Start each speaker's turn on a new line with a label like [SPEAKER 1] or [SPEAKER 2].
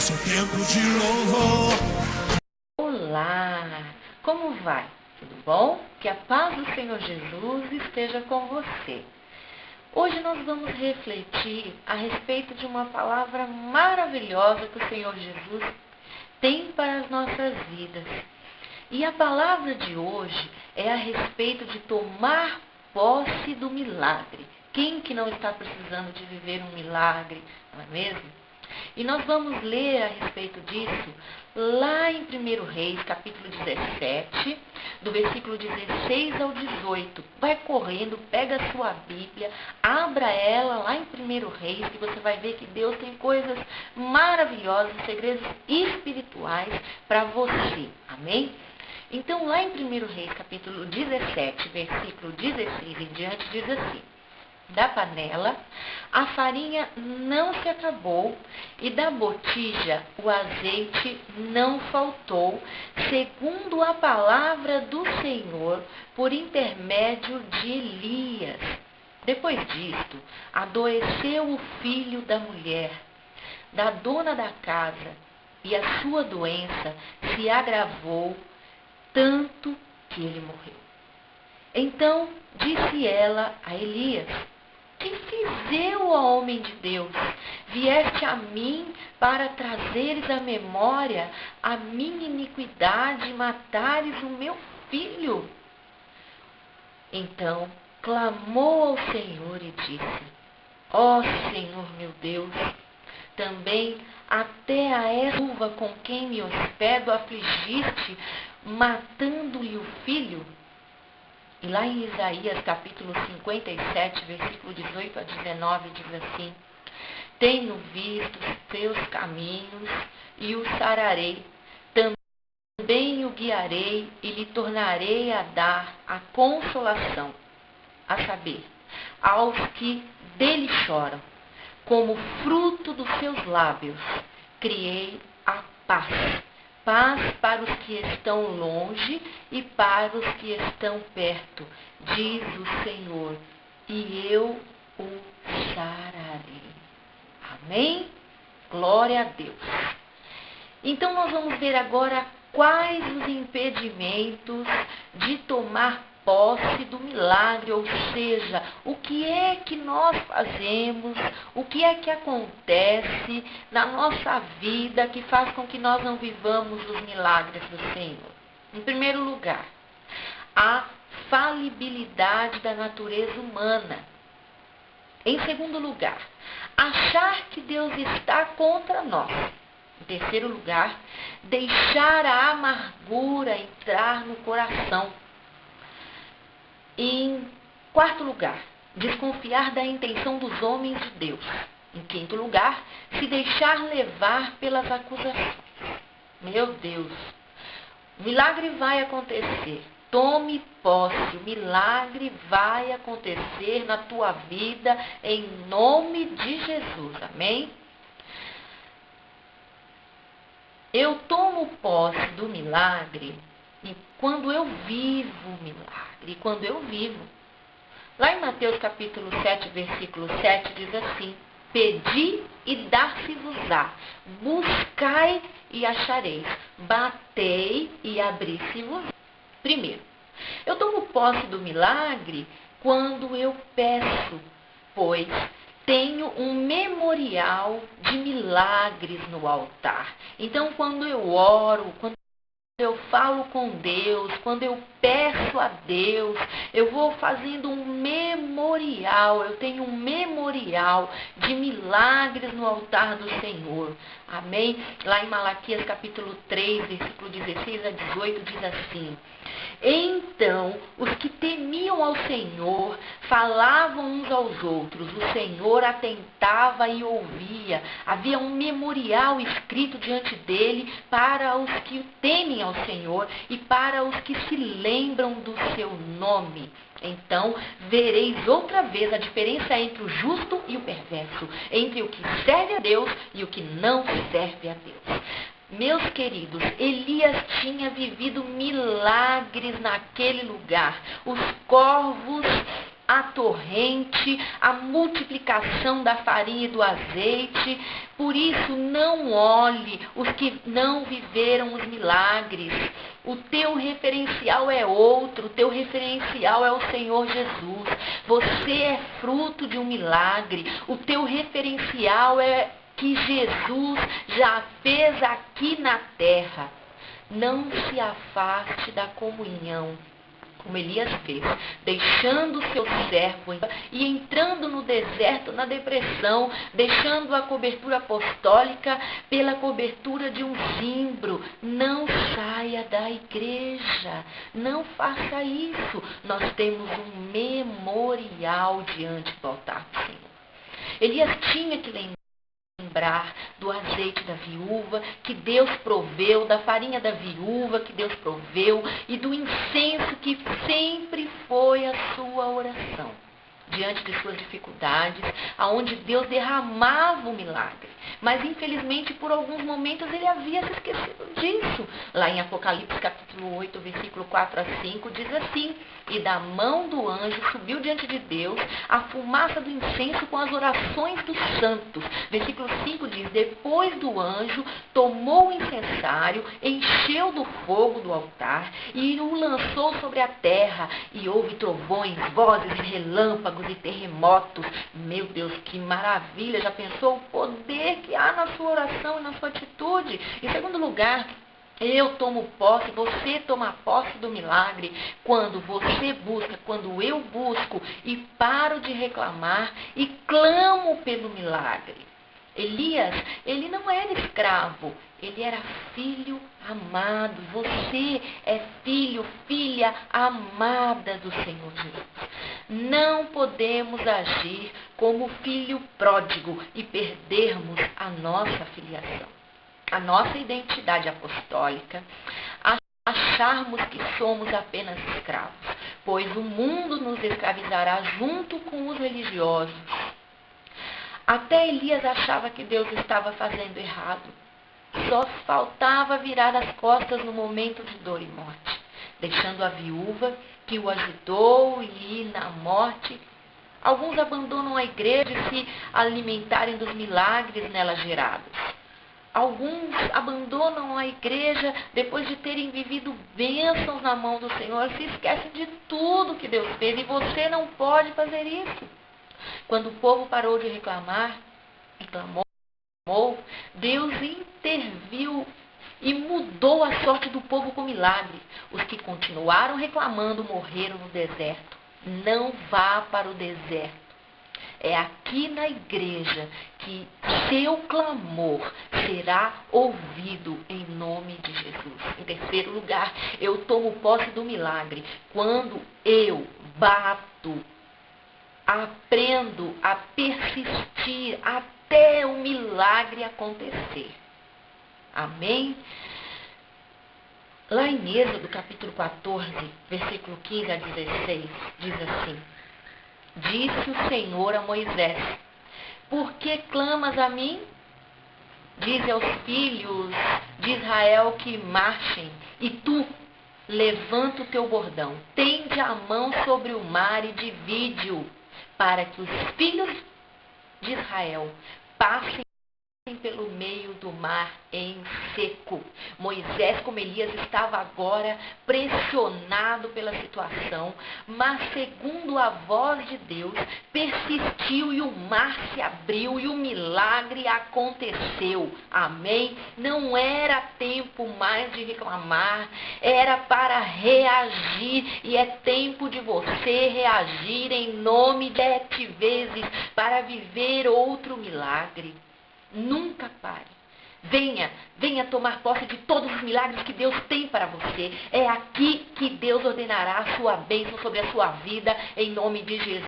[SPEAKER 1] esse é o tempo de louvor.
[SPEAKER 2] Olá, como vai? Tudo bom? Que a paz do Senhor Jesus esteja com você. Hoje nós vamos refletir a respeito de uma palavra maravilhosa que o Senhor Jesus tem para as nossas vidas. E a palavra de hoje é a respeito de tomar posse do milagre. Quem que não está precisando de viver um milagre, não é mesmo? E nós vamos ler a respeito disso lá em 1 Reis, capítulo 17, do versículo 16 ao 18. Vai correndo, pega a sua Bíblia, abra ela lá em 1 Reis, que você vai ver que Deus tem coisas maravilhosas, segredos espirituais para você. Amém? Então, lá em 1 Reis, capítulo 17, versículo 16 em diante, diz assim: da panela a farinha não se acabou, e da botija o azeite não faltou, segundo a palavra do Senhor, por intermédio de Elias. Depois disto, adoeceu o filho da mulher, da dona da casa, e a sua doença se agravou, tanto que ele morreu. Então disse ela a Elias: que fiz eu, ó homem de Deus? Vieste a mim para trazeres à memória a minha iniquidade e matares o meu filho? Então clamou ao Senhor e disse: ó Senhor meu Deus, também até a erva com quem me hospedo afligiste, matando-lhe o filho? E lá em Isaías, capítulo 57, versículo 18 a 19, diz assim: tenho visto os teus caminhos e o sararei, também o guiarei e lhe tornarei a dar a consolação, a saber, aos que dele choram, como fruto dos seus lábios, criei a paz. Paz para os que estão longe e para os que estão perto, diz o Senhor, e eu o sararei. Amém? Glória a Deus. Então nós vamos ver agora quais os impedimentos de tomar posse do milagre, ou seja, o que é que nós fazemos, o que é que acontece na nossa vida que faz com que nós não vivamos os milagres do Senhor. Em primeiro lugar, a falibilidade da natureza humana. Em segundo lugar, achar que Deus está contra nós. Em terceiro lugar, deixar a amargura entrar no coração. Em quarto lugar, desconfiar da intenção dos homens de Deus. Em quinto lugar, se deixar levar pelas acusações. Meu Deus, o milagre vai acontecer. Tome posse, o milagre vai acontecer na tua vida em nome de Jesus. Amém? Eu tomo posse do milagre quando eu vivo o milagre, quando eu vivo. Lá em Mateus capítulo 7, versículo 7, diz assim: pedi e dar-se-vos-á, buscai e achareis, batei e abri-se-vos-á. Primeiro, eu tomo posse do milagre quando eu peço, pois tenho um memorial de milagres no altar. Então, quando eu oro, quando eu falo com Deus, quando eu peço a Deus, eu vou fazendo um memorial, eu tenho um memorial de milagres no altar do Senhor. Amém? Lá em Malaquias capítulo 3, versículo 16 a 18, diz assim: então, os que temiam ao Senhor falavam uns aos outros, o Senhor atentava e ouvia. Havia um memorial escrito diante dele para os que temem ao Senhor e para os que se lembram do seu nome. Então, vereis outra vez a diferença entre o justo e o perverso, entre o que serve a Deus e o que não serve a Deus. Meus queridos, Elias tinha vivido milagres naquele lugar. Os corvos a torrente, a multiplicação da farinha e do azeite. Por isso, não olhe os que não viveram os milagres. O teu referencial é outro, o teu referencial é o Senhor Jesus. Você é fruto de um milagre. O teu referencial é que Jesus já fez aqui na terra. Não se afaste da comunhão, como Elias fez, deixando o seu servo e entrando no deserto, na depressão, deixando a cobertura apostólica pela cobertura de um zimbro. Não saia da igreja, não faça isso. Nós temos um memorial diante do altar do Senhor. Elias tinha que lembrar do azeite da viúva que Deus proveu, da farinha da viúva que Deus proveu e do incenso que sempre foi a sua oração diante de suas dificuldades, aonde Deus derramava o milagre. Mas infelizmente por alguns momentos ele havia se esquecido disso. Lá em Apocalipse capítulo 8, versículo 4 a 5, diz assim: e da mão do anjo subiu diante de Deus a fumaça do incenso com as orações dos santos. Versículo 5 diz: depois do anjo tomou o incensário, encheu do fogo do altar e o lançou sobre a terra, e houve trovões, vozes, relâmpagos e terremotos. Meu Deus, que maravilha! Já pensou o poder que há na sua oração e na sua atitude? Em segundo lugar, eu tomo posse, você toma posse do milagre quando você busca, quando eu busco e paro de reclamar e clamo pelo milagre. Elias, ele não era escravo, ele era filho amado. Você é filho, filha amada do Senhor Jesus. Não podemos agir como filho pródigo e perdermos a nossa filiação, a nossa identidade apostólica, acharmos que somos apenas escravos, pois o mundo nos escravizará junto com os religiosos. Até Elias achava que Deus estava fazendo errado. Só faltava virar as costas no momento de dor e morte, deixando a viúva que o ajudou e ir na morte. Alguns abandonam a igreja e se alimentarem dos milagres nela gerados. Alguns abandonam a igreja depois de terem vivido bênçãos na mão do Senhor, se esquecem de tudo que Deus fez, e você não pode fazer isso. Quando o povo parou de reclamar e clamou, Deus interviu e mudou a sorte do povo com milagre. Os que continuaram reclamando morreram no deserto. Não vá para o deserto. É aqui na igreja que seu clamor será ouvido em nome de Jesus. Em terceiro lugar, eu tomo posse do milagre quando eu bato, aprendo a persistir até o milagre acontecer. Amém? Lá em Êxodo capítulo 14, versículo 15 a 16, diz assim: disse o Senhor a Moisés: por que clamas a mim? Dize aos filhos de Israel que marchem, e tu, levanta o teu bordão, tende a mão sobre o mar e divide-o, para que os filhos de Israel passem pelo meio do mar em seco. Moisés, como Elias, estava agora pressionado pela situação, mas segundo a voz de Deus, persistiu e o mar se abriu e o milagre aconteceu. Amém? Não era tempo mais de reclamar, era para reagir, e é tempo de você reagir em nome de 7 vezes para viver outro milagre. Nunca pare. Venha tomar posse de todos os milagres que Deus tem para você. É aqui que Deus ordenará a sua bênção sobre a sua vida, em nome de Jesus.